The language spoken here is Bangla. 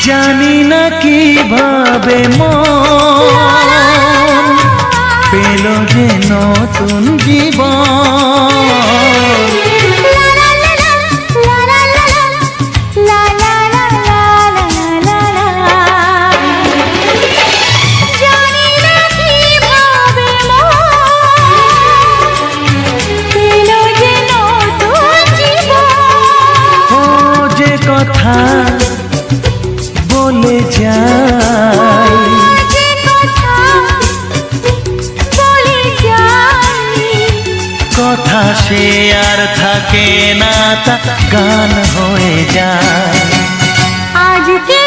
জানি না কিভাবে মন পেল যে নতুন জীবন। ও যে কথা বলে যাই, কথা সে আর থাকে না, তা গান হয়ে যায়। আজকে